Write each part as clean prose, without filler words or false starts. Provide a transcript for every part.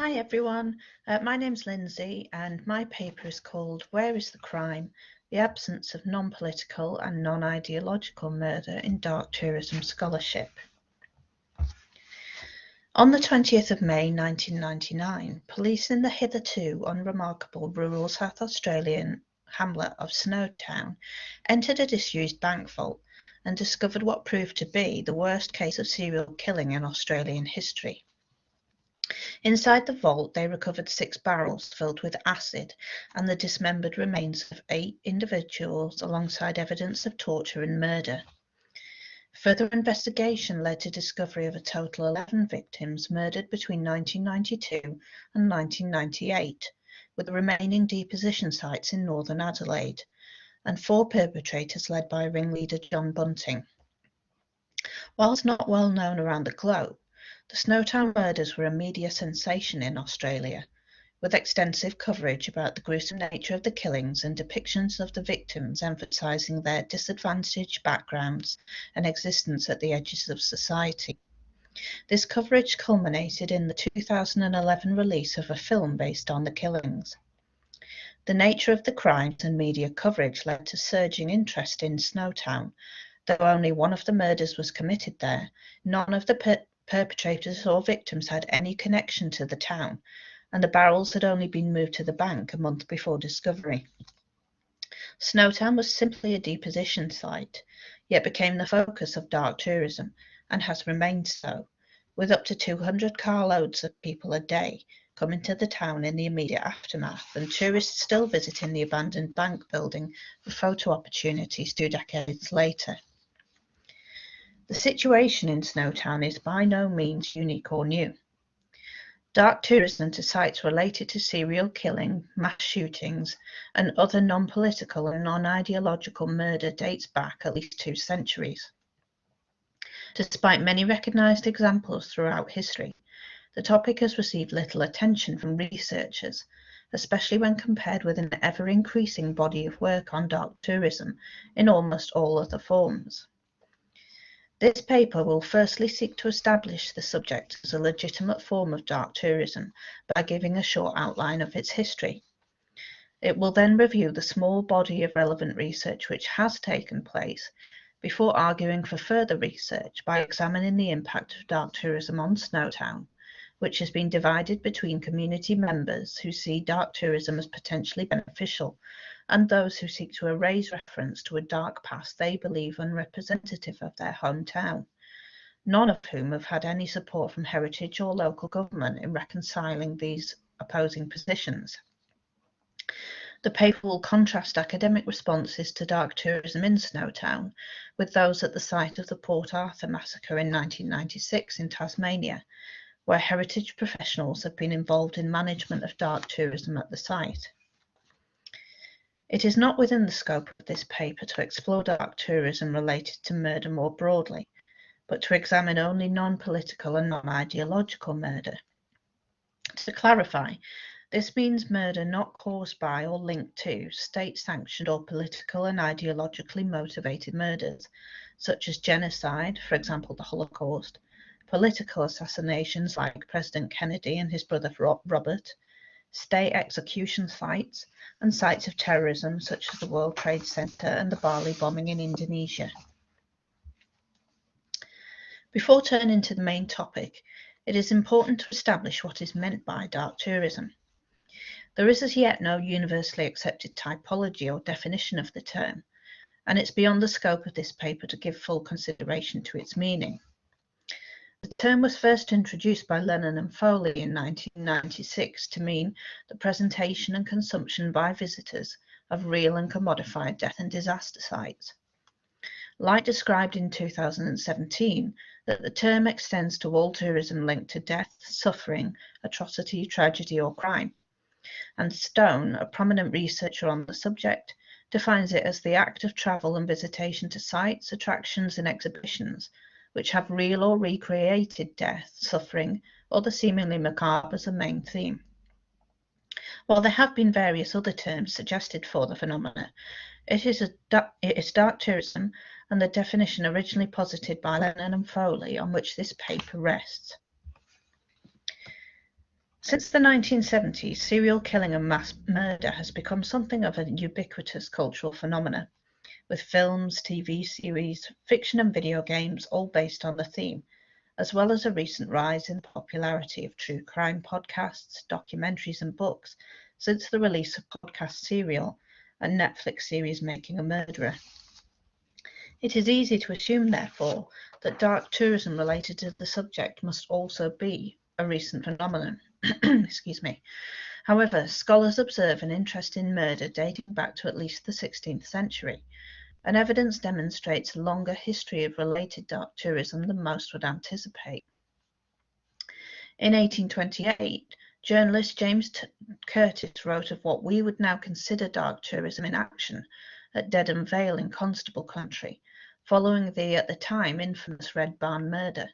Hi everyone, my name's Lindsay and my paper is called Where is the Crime? The Absence of Non-Political and Non-Ideological Murder in Dark Tourism Scholarship. On the 20th of May 1999, police in the hitherto unremarkable rural South Australian hamlet of Snowtown entered a disused bank vault and discovered what proved to be the worst case of serial killing in Australian history. Inside the vault, they recovered 6 barrels filled with acid and the dismembered remains of 8 individuals alongside evidence of torture and murder. Further investigation led to discovery of a total 11 victims murdered between 1992 and 1998, with the remaining deposition sites in northern Adelaide, and 4 perpetrators led by ringleader John Bunting. Whilst not well known around the globe, the Snowtown murders were a media sensation in Australia, with extensive coverage about the gruesome nature of the killings and depictions of the victims emphasising their disadvantaged backgrounds and existence at the edges of society. This coverage culminated in the 2011 release of a film based on the killings. The nature of the crimes and media coverage led to surging interest in Snowtown. Though only one of the murders was committed there, none of the perpetrators or victims had any connection to the town, and the barrels had only been moved to the bank a month before discovery. Snowtown was simply a deposition site, yet became the focus of dark tourism, and has remained so, with up to 200 carloads of people a day coming to the town in the immediate aftermath, and tourists still visiting the abandoned bank building for photo opportunities 2 decades later. The situation in Snowtown is by no means unique or new. Dark tourism to sites related to serial killing, mass shootings, and other non-political and non-ideological murder dates back at least 2 centuries. Despite many recognised examples throughout history, the topic has received little attention from researchers, especially when compared with an ever-increasing body of work on dark tourism in almost all other forms. This paper will firstly seek to establish the subject as a legitimate form of dark tourism by giving a short outline of its history. It will then review the small body of relevant research which has taken place before arguing for further research by examining the impact of dark tourism on Snowtown, which has been divided between community members who see dark tourism as potentially beneficial and those who seek to erase reference to a dark past they believe unrepresentative of their hometown, none of whom have had any support from heritage or local government in reconciling these opposing positions. The paper will contrast academic responses to dark tourism in Snowtown with those at the site of the Port Arthur massacre in 1996 in Tasmania, where heritage professionals have been involved in management of dark tourism at the site. It is not within the scope of this paper to explore dark tourism related to murder more broadly, but to examine only non-political and non-ideological murder. To clarify, this means murder not caused by or linked to state-sanctioned or political and ideologically motivated murders, such as genocide, for example the Holocaust, political assassinations like President Kennedy and his brother Robert, state execution sites, and sites of terrorism such as the World Trade Center and the Bali bombing in Indonesia. Before turning to the main topic, it is important to establish what is meant by dark tourism. There is as yet no universally accepted typology or definition of the term, and it's beyond the scope of this paper to give full consideration to its meaning. The term was first introduced by Lennon and Foley in 1996 to mean the presentation and consumption by visitors of real and commodified death and disaster sites. Light described in 2017 that the term extends to all tourism linked to death, suffering, atrocity, tragedy, or crime. And Stone, a prominent researcher on the subject, defines it as the act of travel and visitation to sites, attractions, and exhibitions which have real or recreated death, suffering, or the seemingly macabre as a main theme. While there have been various other terms suggested for the phenomena, it is dark tourism and the definition originally posited by Lennon and Foley on which this paper rests. Since the 1970s, serial killing and mass murder has become something of a ubiquitous cultural phenomenon, with films, TV series, fiction and video games all based on the theme, as well as a recent rise in the popularity of true crime podcasts, documentaries and books since the release of podcast Serial and Netflix series Making a Murderer. It is easy to assume, therefore, that dark tourism related to the subject must also be a recent phenomenon. Excuse me. However, scholars observe an interest in murder dating back to at least the 16th century, and evidence demonstrates a longer history of related dark tourism than most would anticipate. In 1828, journalist James Curtis wrote of what we would now consider dark tourism in action at Dedham Vale in Constable Country, following the, at the time, infamous Red Barn murder.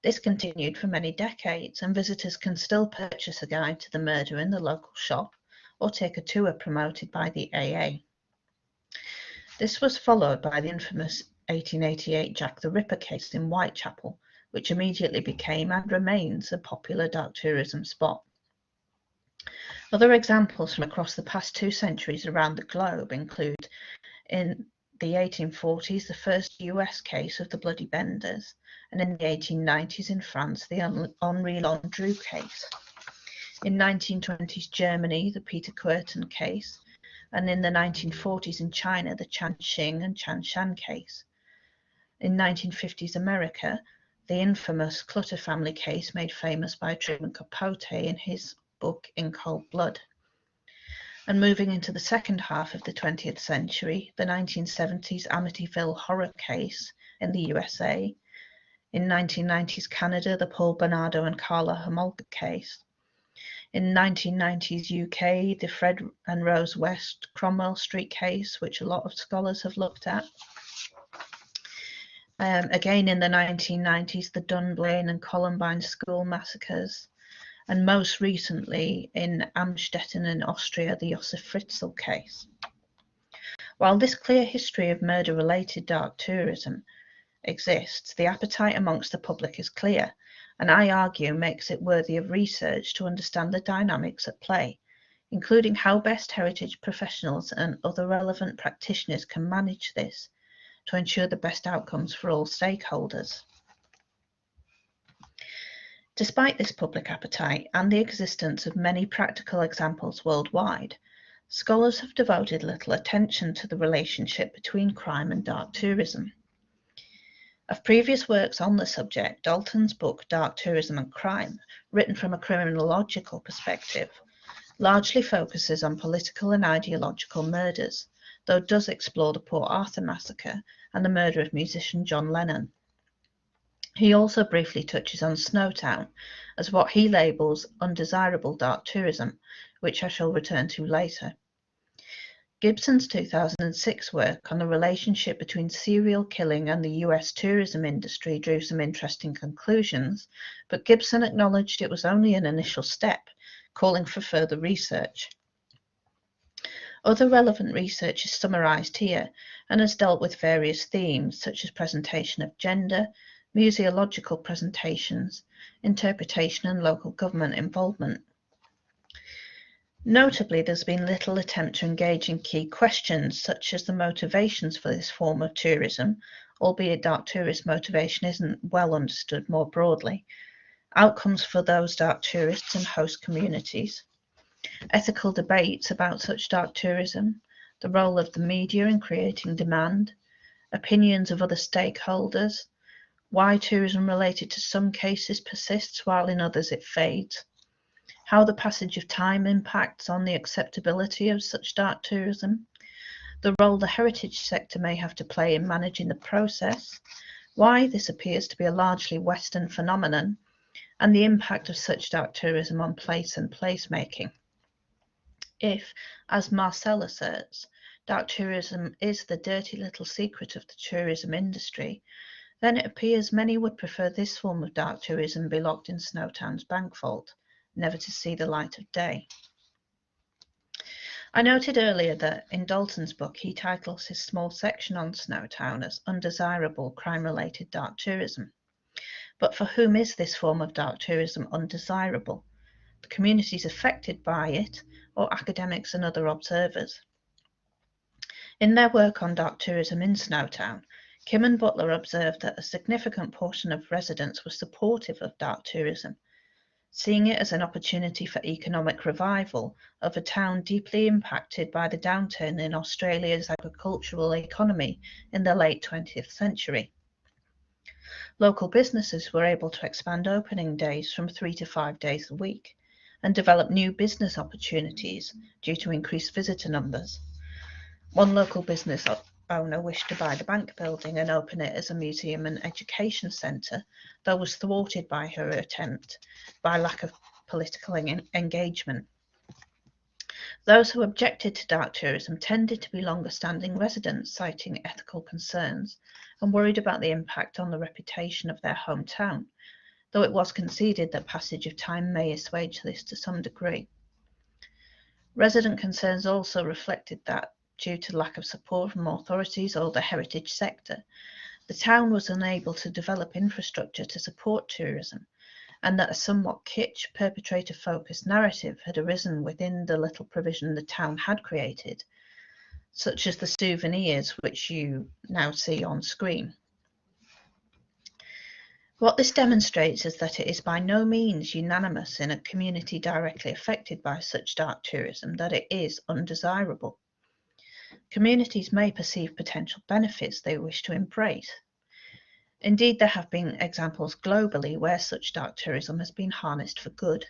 This continued for many decades, and visitors can still purchase a guide to the murder in the local shop or take a tour promoted by the AA. This was followed by the infamous 1888 Jack the Ripper case in Whitechapel, which immediately became and remains a popular dark tourism spot. Other examples from across the past 2 centuries around the globe include, in the 1840s, the first US case of the Bloody Benders, and in the 1890s in France, the Henri Landru case. In 1920s Germany, the Peter Kürten case, and in the 1940s in China, the Changxing and Changshan case. In 1950s America, the infamous Clutter family case made famous by Truman Capote in his book In Cold Blood. And moving into the second half of the 20th century, the 1970s Amityville horror case in the USA. In 1990s Canada, the Paul Bernardo and Carla Homolka case. In 1990s UK, the Fred and Rose West Cromwell Street case, which a lot of scholars have looked at. Again in the 1990s, the Dunblane and Columbine school massacres. And most recently in Amstetten in Austria, the Josef Fritzl case. While this clear history of murder-related dark tourism exists, the appetite amongst the public is clear, and I argue makes it worthy of research to understand the dynamics at play, including how best heritage professionals and other relevant practitioners can manage this to ensure the best outcomes for all stakeholders. Despite this public appetite and the existence of many practical examples worldwide, scholars have devoted little attention to the relationship between crime and dark tourism. Of previous works on the subject, Dalton's book Dark Tourism and Crime, written from a criminological perspective, largely focuses on political and ideological murders, though it does explore the Port Arthur massacre and the murder of musician John Lennon. He also briefly touches on Snowtown as what he labels undesirable dark tourism, which I shall return to later. Gibson's 2006 work on the relationship between serial killing and the US tourism industry drew some interesting conclusions, but Gibson acknowledged it was only an initial step, calling for further research. Other relevant research is summarised here and has dealt with various themes such as presentation of gender, museological presentations, interpretation and local government involvement. Notably, there's been little attempt to engage in key questions such as the motivations for this form of tourism, albeit dark tourist motivation isn't well understood more broadly, outcomes for those dark tourists and host communities, ethical debates about such dark tourism, the role of the media in creating demand, opinions of other stakeholders, why tourism related to some cases persists while in others it fades, how the passage of time impacts on the acceptability of such dark tourism, the role the heritage sector may have to play in managing the process, why this appears to be a largely Western phenomenon, and the impact of such dark tourism on place and placemaking. If, as Marcel asserts, dark tourism is the dirty little secret of the tourism industry, then it appears many would prefer this form of dark tourism be locked in Snowtown's bank vault, never to see the light of day. I noted earlier that in Dalton's book he titles his small section on Snowtown as undesirable crime-related dark tourism. But for whom is this form of dark tourism undesirable? the communities affected by it, or academics and other observers. In their work on dark tourism in Snowtown, Kim and Butler observed that a significant portion of residents were supportive of dark tourism, seeing it as an opportunity for economic revival of a town deeply impacted by the downturn in Australia's agricultural economy in the late 20th century. Local businesses were able to expand opening days from 3 to 5 days a week and develop new business opportunities due to increased visitor numbers. One local business owner wished to buy the bank building and open it as a museum and education centre, though was thwarted by her attempt by lack of political engagement. Those who objected to dark tourism tended to be longer-standing residents, citing ethical concerns and worried about the impact on the reputation of their hometown, though it was conceded that passage of time may assuage this to some degree. Resident concerns also reflected that, due to lack of support from authorities or the heritage sector, the town was unable to develop infrastructure to support tourism, and that a somewhat kitsch, perpetrator-focused narrative had arisen within the little provision the town had created, such as the souvenirs which you now see on screen. What this demonstrates is that it is by no means unanimous in a community directly affected by such dark tourism that it is undesirable. Communities may perceive potential benefits they wish to embrace. Indeed, there have been examples globally where such dark tourism has been harnessed for good.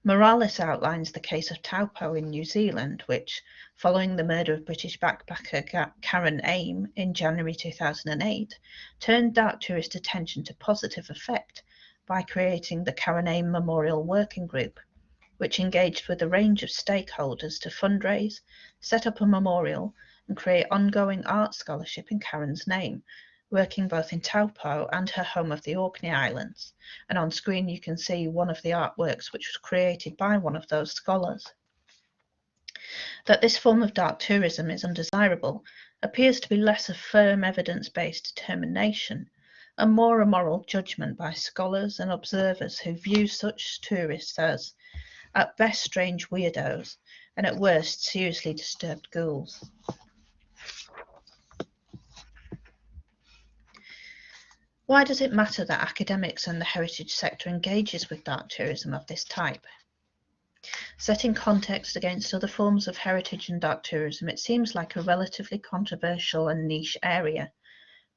Morales outlines the case of Taupo in New Zealand, which, following the murder of British backpacker Karen Aim in January 2008, turned dark tourist attention to positive effect by creating the Karen Aim Memorial Working Group, which engaged with a range of stakeholders to fundraise, set up a memorial, and create ongoing art scholarship in Karen's name, working both in Taupo and her home of the Orkney Islands. And on screen you can see one of the artworks which was created by one of those scholars. That this form of dark tourism is undesirable appears to be less a firm evidence-based determination and more a moral judgment by scholars and observers who view such tourists as, at best, strange weirdos, and at worst, seriously disturbed ghouls. Why does it matter that academics and the heritage sector engages with dark tourism of this type? Set in context against other forms of heritage and dark tourism, it seems like a relatively controversial and niche area,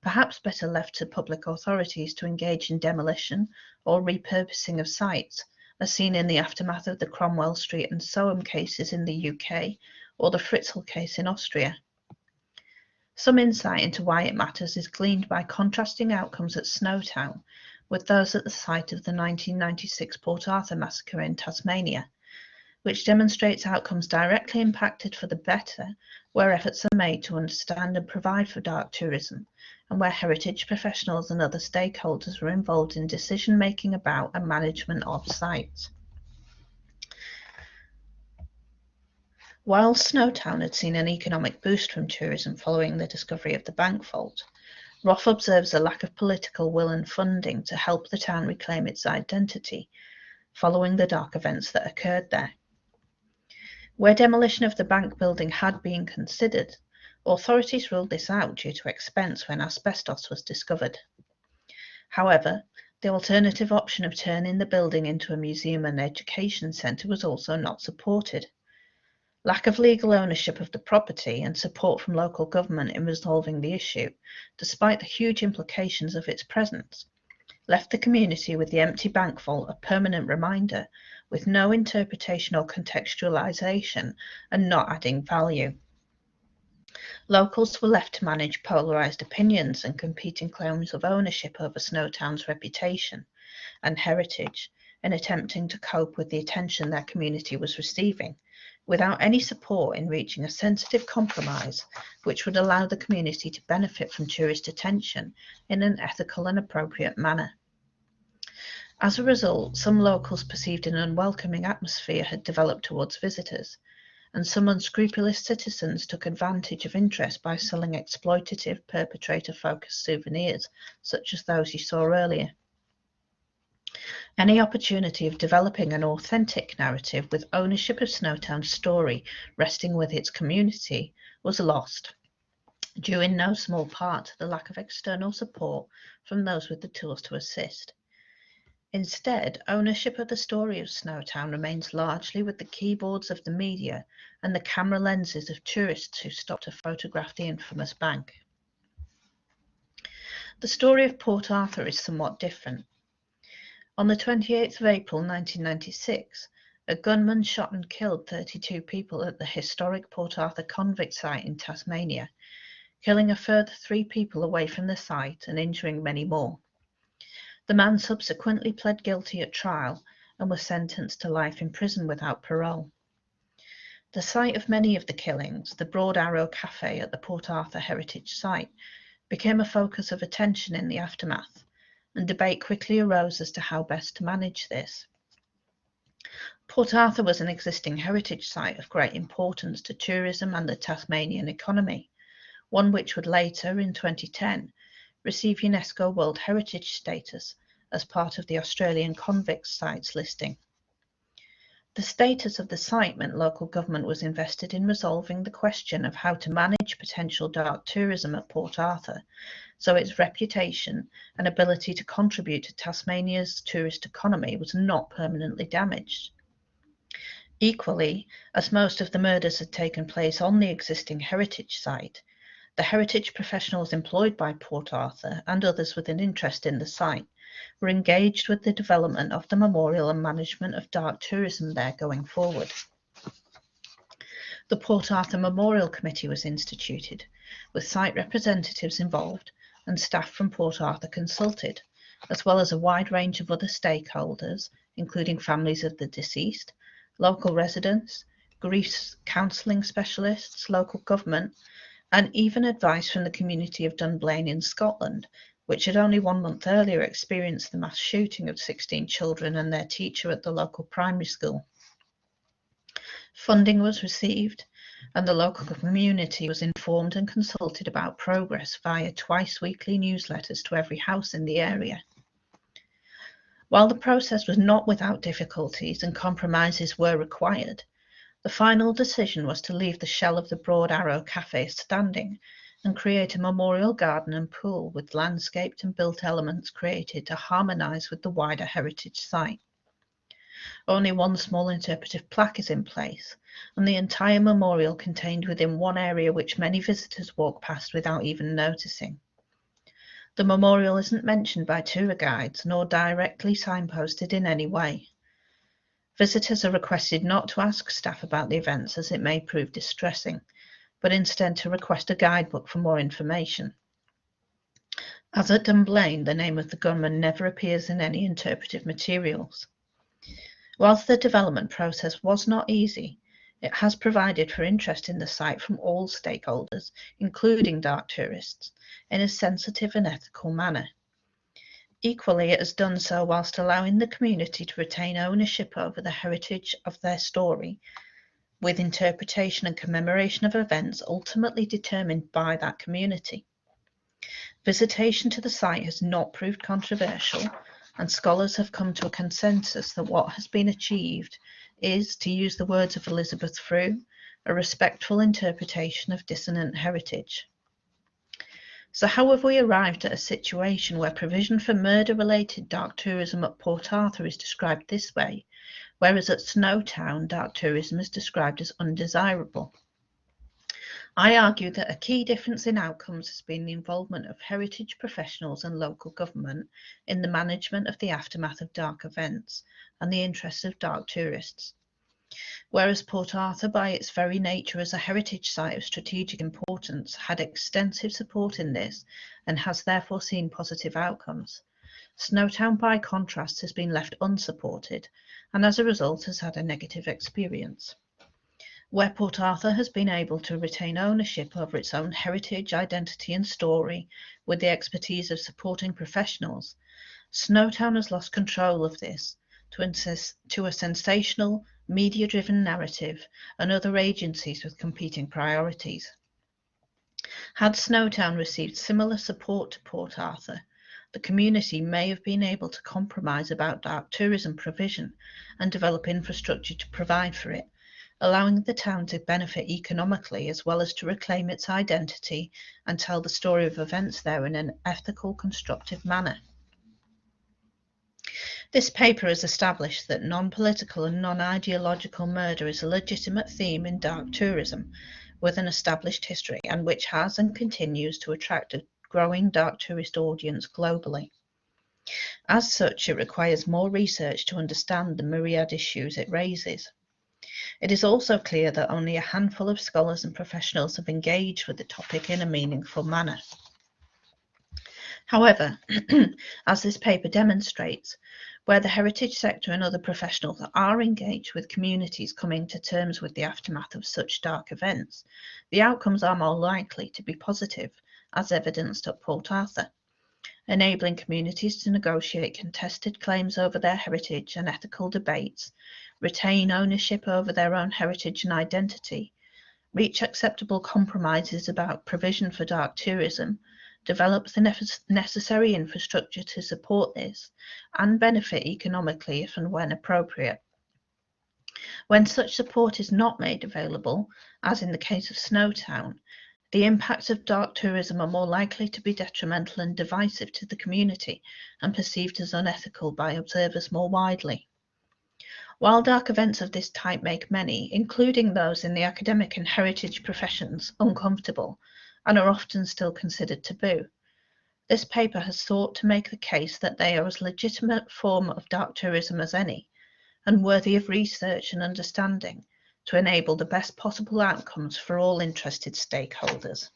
perhaps better left to public authorities to engage in demolition or repurposing of sites, as seen in the aftermath of the Cromwell Street and Soham cases in the UK or the Fritzl case in Austria. Some insight into why it matters is gleaned by contrasting outcomes at Snowtown with those at the site of the 1996 Port Arthur massacre in Tasmania, which demonstrates outcomes directly impacted for the better where efforts are made to understand and provide for dark tourism, and where heritage professionals and other stakeholders were involved in decision-making about and management of sites. While Snowtown had seen an economic boost from tourism following the discovery of the bank vault, Roth observes a lack of political will and funding to help the town reclaim its identity following the dark events that occurred there. Where demolition of the bank building had been considered, authorities ruled this out due to expense when asbestos was discovered. However, the alternative option of turning the building into a museum and education centre was also not supported. Lack of legal ownership of the property and support from local government in resolving the issue, despite the huge implications of its presence, left the community with the empty bank vault a permanent reminder, with no interpretation or contextualization and not adding value. Locals were left to manage polarized opinions and competing claims of ownership over Snowtown's reputation and heritage in attempting to cope with the attention their community was receiving, without any support in reaching a sensitive compromise which would allow the community to benefit from tourist attention in an ethical and appropriate manner. As a result, some locals perceived an unwelcoming atmosphere had developed towards visitors, and some unscrupulous citizens took advantage of interest by selling exploitative, perpetrator-focused souvenirs, such as those you saw earlier. Any opportunity of developing an authentic narrative with ownership of Snowtown's story resting with its community was lost, due in no small part to the lack of external support from those with the tools to assist. Instead, ownership of the story of Snowtown remains largely with the keyboards of the media and the camera lenses of tourists who stopped to photograph the infamous bank. The story of Port Arthur is somewhat different. On the 28th of April 1996, a gunman shot and killed 32 people at the historic Port Arthur convict site in Tasmania, killing a further 3 people away from the site and injuring many more. The man subsequently pled guilty at trial and was sentenced to life in prison without parole. The site of many of the killings, the Broad Arrow Cafe at the Port Arthur Heritage Site, became a focus of attention in the aftermath, and debate quickly arose as to how best to manage this. Port Arthur was an existing heritage site of great importance to tourism and the Tasmanian economy, one which would later, in 2010, receive UNESCO World Heritage status as part of the Australian Convict Sites listing. The status of the site meant local government was invested in resolving the question of how to manage potential dark tourism at Port Arthur, so its reputation and ability to contribute to Tasmania's tourist economy was not permanently damaged. Equally, as most of the murders had taken place on the existing heritage site, the heritage professionals employed by Port Arthur and others with an interest in the site were engaged with the development of the memorial and management of dark tourism there going forward. The Port Arthur Memorial Committee was instituted, with site representatives involved and staff from Port Arthur consulted, as well as a wide range of other stakeholders, including families of the deceased, local residents, grief counselling specialists, local government, and even advice from the community of Dunblane in Scotland, which had only 1 month earlier experienced the mass shooting of 16 children and their teacher at the local primary school. Funding was received, and the local community was informed and consulted about progress via twice-weekly newsletters to every house in the area. While the process was not without difficulties and compromises were required, the final decision was to leave the shell of the Broad Arrow Cafe standing and create a memorial garden and pool with landscaped and built elements created to harmonise with the wider heritage site. Only one small interpretive plaque is in place, and the entire memorial contained within one area which many visitors walk past without even noticing. The memorial isn't mentioned by tour guides nor directly signposted in any way. Visitors are requested not to ask staff about the events as it may prove distressing, but instead to request a guidebook for more information. As at Dunblane, the name of the gunman never appears in any interpretive materials. Whilst the development process was not easy, it has provided for interest in the site from all stakeholders, including dark tourists, in a sensitive and ethical manner. Equally, it has done so whilst allowing the community to retain ownership over the heritage of their story, with interpretation and commemoration of events ultimately determined by that community. Visitation to the site has not proved controversial, and scholars have come to a consensus that what has been achieved is, to use the words of Elizabeth Frew, a respectful interpretation of dissonant heritage. So how have we arrived at a situation where provision for murder-related dark tourism at Port Arthur is described this way, whereas at Snowtown dark tourism is described as undesirable? I argue that a key difference in outcomes has been the involvement of heritage professionals and local government in the management of the aftermath of dark events and the interests of dark tourists. Whereas Port Arthur, by its very nature as a heritage site of strategic importance, had extensive support in this and has therefore seen positive outcomes, Snowtown, by contrast, has been left unsupported and as a result has had a negative experience. Where Port Arthur has been able to retain ownership over its own heritage, identity and story with the expertise of supporting professionals, Snowtown has lost control of this to a sensational, media-driven narrative and other agencies with competing priorities. Had Snowtown received similar support to Port Arthur, the community may have been able to compromise about dark tourism provision and develop infrastructure to provide for it, allowing the town to benefit economically as well as to reclaim its identity and tell the story of events there in an ethical, constructive manner. This paper has established that non-political and non-ideological murder is a legitimate theme in dark tourism with an established history and which has and continues to attract a growing dark tourist audience globally. As such, it requires more research to understand the myriad issues it raises. It is also clear that only a handful of scholars and professionals have engaged with the topic in a meaningful manner. However, as this paper demonstrates, where the heritage sector and other professionals are engaged with communities coming to terms with the aftermath of such dark events, the outcomes are more likely to be positive, as evidenced at Port Arthur, enabling communities to negotiate contested claims over their heritage and ethical debates, retain ownership over their own heritage and identity, reach acceptable compromises about provision for dark tourism, develop the necessary infrastructure to support this, and benefit economically if and when appropriate. When such support is not made available, as in the case of Snowtown, the impacts of dark tourism are more likely to be detrimental and divisive to the community and perceived as unethical by observers more widely. While dark events of this type make many, including those in the academic and heritage professions, uncomfortable and are often still considered taboo, this paper has sought to make the case that they are as legitimate form of dark tourism as any, and worthy of research and understanding to enable the best possible outcomes for all interested stakeholders.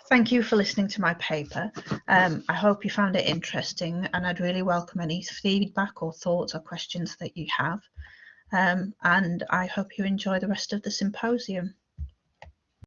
Thank you for listening to my paper. I hope you found it interesting, and I'd really welcome any feedback or thoughts or questions that you have. And I hope you enjoy the rest of the symposium.